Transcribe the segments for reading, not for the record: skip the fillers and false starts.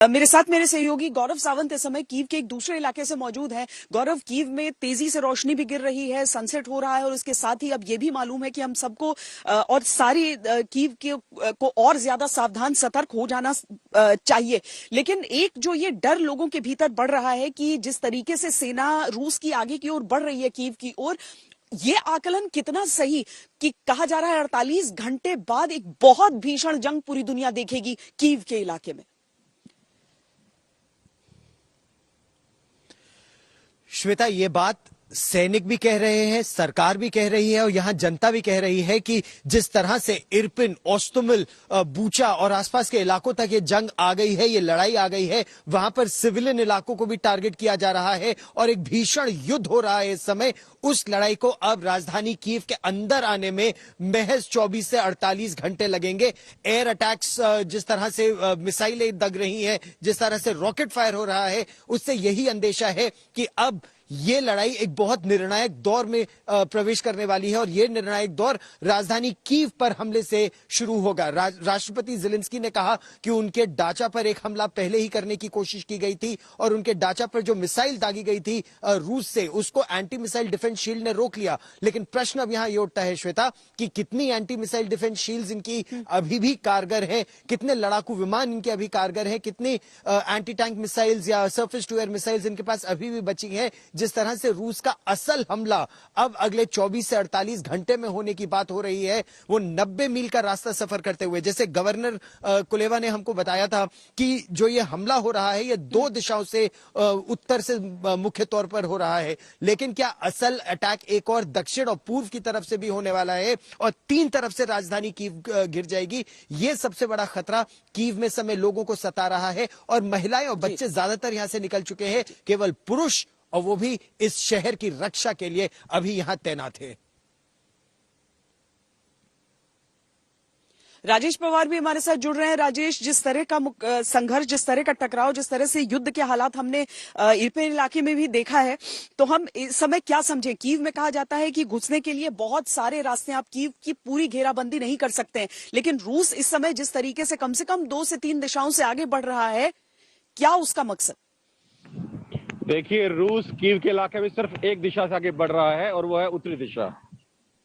मेरे साथ मेरे सहयोगी गौरव सावंत इस समय कीव के एक दूसरे इलाके से मौजूद हैं। गौरव, कीव में तेजी से रोशनी भी गिर रही है, सनसेट हो रहा है और उसके साथ ही अब ये भी मालूम है कि हम सबको और सारी कीव को और ज्यादा सावधान सतर्क हो जाना चाहिए। लेकिन एक जो ये डर लोगों के भीतर बढ़ रहा है कि जिस तरीके से सेना रूस की आगे की ओर बढ़ रही है कीव की ओर, ये आकलन कितना सही कि कहा जा रहा है 48 घंटे बाद एक बहुत भीषण जंग पूरी दुनिया देखेगी कीव के इलाके में। श्वेता, ये बात सैनिक भी कह रहे हैं, सरकार भी कह रही है और यहां जनता भी कह रही है कि जिस तरह से इरपिन, ओस्तुमिल, बूचा और आसपास के इलाकों तक ये जंग आ गई है, ये लड़ाई आ गई है, वहां पर सिविलियन इलाकों को भी टारगेट किया जा रहा है और एक भीषण युद्ध हो रहा है इस समय। उस लड़ाई को अब राजधानी कीव के अंदर आने में महज 24 से 48 घंटे लगेंगे। एयर अटैक्स, जिस तरह से मिसाइलें दग रही हैं, जिस तरह से रॉकेट फायर हो रहा है, उससे यही अंदेशा है कि अब ये लड़ाई एक बहुत निर्णायक दौर में प्रवेश करने वाली है और ये निर्णायक दौर राजधानी कीव पर हमले से शुरू होगा। राष्ट्रपति ज़ेलेंस्की ने कहा कि उनके डाचा पर एक हमला पहले ही करने की कोशिश की गई थी और उनके डाचा पर जो मिसाइल दागी गई थी रूस से, उसको एंटी मिसाइल डिफेंस शील्ड ने रोक लिया। लेकिन प्रश्न अब यहां ये उठता है श्वेता कि कितनी एंटी मिसाइल डिफेंस शील्ड इनकी अभी भी कारगर है, कितने लड़ाकू विमान इनके अभी कारगर है, कितनी एंटी टैंक मिसाइल्स या सर्फेस टू एयर मिसाइल्स इनके पास अभी भी बची है। जिस तरह से रूस का असल हमला अब अगले 24 से 48 घंटे में होने की बात हो रही है, वो 90 मील का रास्ता सफर करते हुए, जैसे गवर्नर कुलेवा ने हमको बताया था कि जो ये हमला हो रहा है ये 2 दिशाओं से उत्तर से मुख्य तौर पर हो रहा है, लेकिन क्या असल अटैक एक और दक्षिण और पूर्व की तरफ से भी होने वाला है और 3 तरफ से राजधानी कीव गिर जाएगी। ये सबसे बड़ा खतरा कीव में समय लोगों को सता रहा है और महिलाएं और बच्चे ज्यादातर यहां से निकल चुके हैं, केवल पुरुष और वो भी इस शहर की रक्षा के लिए अभी यहां तैनात है। राजेश पवार भी हमारे साथ जुड़ रहे हैं। राजेश, जिस तरह का संघर्ष, जिस तरह का टकराव, जिस तरह से युद्ध के हालात हमने इरपिन इलाके में भी देखा है, तो हम इस समय क्या समझें? कीव में कहा जाता है कि घुसने के लिए बहुत सारे रास्ते, आप कीव की पूरी घेराबंदी नहीं कर सकते हैं, लेकिन रूस इस समय जिस तरीके से कम 2 से 3 दिशाओं से आगे बढ़ रहा है, क्या उसका मकसद? देखिए, रूस कीव के इलाके में सिर्फ एक दिशा से आगे बढ़ रहा है और वो है उत्तरी दिशा।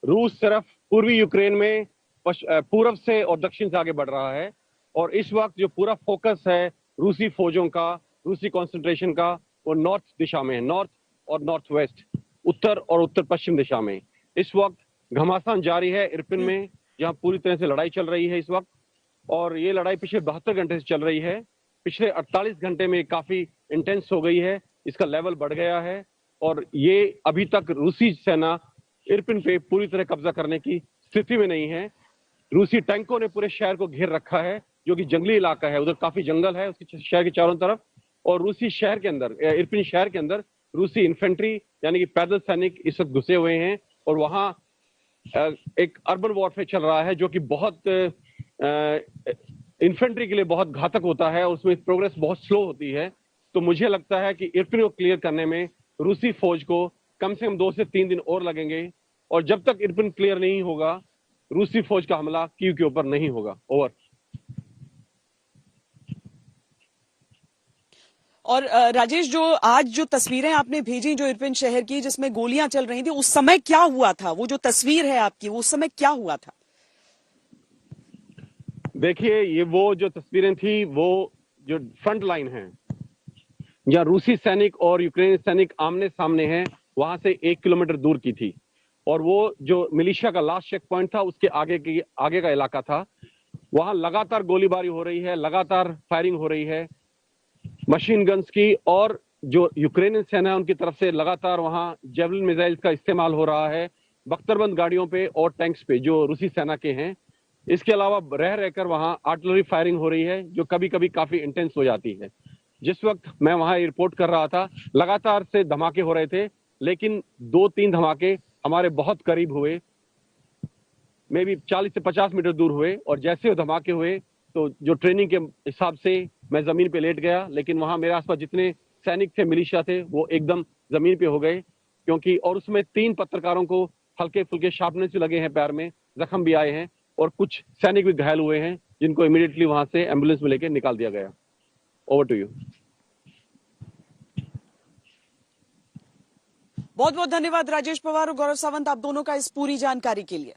रूस सिर्फ पूर्वी यूक्रेन में पूर्व से और दक्षिण से आगे बढ़ रहा है और इस वक्त जो पूरा फोकस है रूसी फौजों का, रूसी कंसंट्रेशन का, वो नॉर्थ दिशा में है, नॉर्थ और नॉर्थ वेस्ट, उत्तर और उत्तर पश्चिम दिशा में। इस वक्त घमासान जारी है इरपिन में, जहां पूरी तरह से लड़ाई चल रही है इस वक्त, और ये लड़ाई पिछले 72 घंटे से चल रही है। पिछले 48 घंटे में काफी इंटेंस हो गई है, इसका लेवल बढ़ गया है और ये अभी तक रूसी सेना इरपिन पे पूरी तरह कब्जा करने की स्थिति में नहीं है। रूसी टैंकों ने पूरे शहर को घेर रखा है, जो कि जंगली इलाका है, उधर काफी जंगल है उसके शहर के चारों तरफ, और रूसी शहर के अंदर, इरपिन शहर के अंदर रूसी इन्फेंट्री यानी कि पैदल सैनिक इस वक्त घुसे हुए हैं और वहां एक अर्बन वॉरफेयर चल रहा है जो कि बहुत इन्फेंट्री के लिए बहुत घातक होता है और उसमें प्रोग्रेस बहुत स्लो होती है। तो मुझे लगता है कि इरपिन को क्लियर करने में रूसी फौज को कम से कम 2 से 3 दिन और लगेंगे और जब तक इरपिन क्लियर नहीं होगा रूसी फौज का हमला कीव के ऊपर नहीं होगा। ओवर। और राजेश, जो आज जो तस्वीरें आपने भेजी जो इरपिन शहर की, जिसमें गोलियां चल रही थी, उस समय क्या हुआ था? वो जो तस्वीर है आपकी, वो उस समय क्या हुआ था? देखिए, ये वो जो तस्वीरें थी, वो जो फ्रंट लाइन है जहां रूसी सैनिक और यूक्रेनी सैनिक आमने सामने हैं, वहां से 1 किलोमीटर दूर की थी और वो जो मिलिशिया का लास्ट चेक पॉइंट था उसके आगे का इलाका था। वहां लगातार गोलीबारी हो रही है, लगातार फायरिंग हो रही है मशीन गन्स की, और जो यूक्रेनी सेना है उनकी तरफ से लगातार वहां जेवलिन मिसाइल्स का इस्तेमाल हो रहा है बख्तरबंद गाड़ियों पे और टैंक्स पे जो रूसी सेना के हैं। इसके अलावा रह रहकर वहां आर्टिलरी फायरिंग हो रही है जो कभी कभी काफी इंटेंस हो जाती है। जिस वक्त मैं वहां रिपोर्ट कर रहा था, लगातार से धमाके हो रहे थे, लेकिन 2-3 धमाके हमारे बहुत करीब हुए, मे बी 40 से 50 मीटर दूर हुए, और जैसे वो धमाके हुए तो जो ट्रेनिंग के हिसाब से मैं जमीन पे लेट गया, लेकिन वहां मेरे आसपास जितने सैनिक थे, मिलिशिया थे, वो एकदम जमीन पे हो गए, क्योंकि और उसमें 3 पत्रकारों को हल्के फुल्के शार्पनेस भी लगे हैं, पैर में जख्म भी आए हैं और कुछ सैनिक भी घायल हुए हैं जिनको इमीडिएटली वहां से एम्बुलेंस में लेकर निकाल दिया गया। Over to you. बहुत बहुत धन्यवाद राजेश पवार और गौरव सावंत, आप दोनों का इस पूरी जानकारी के लिए।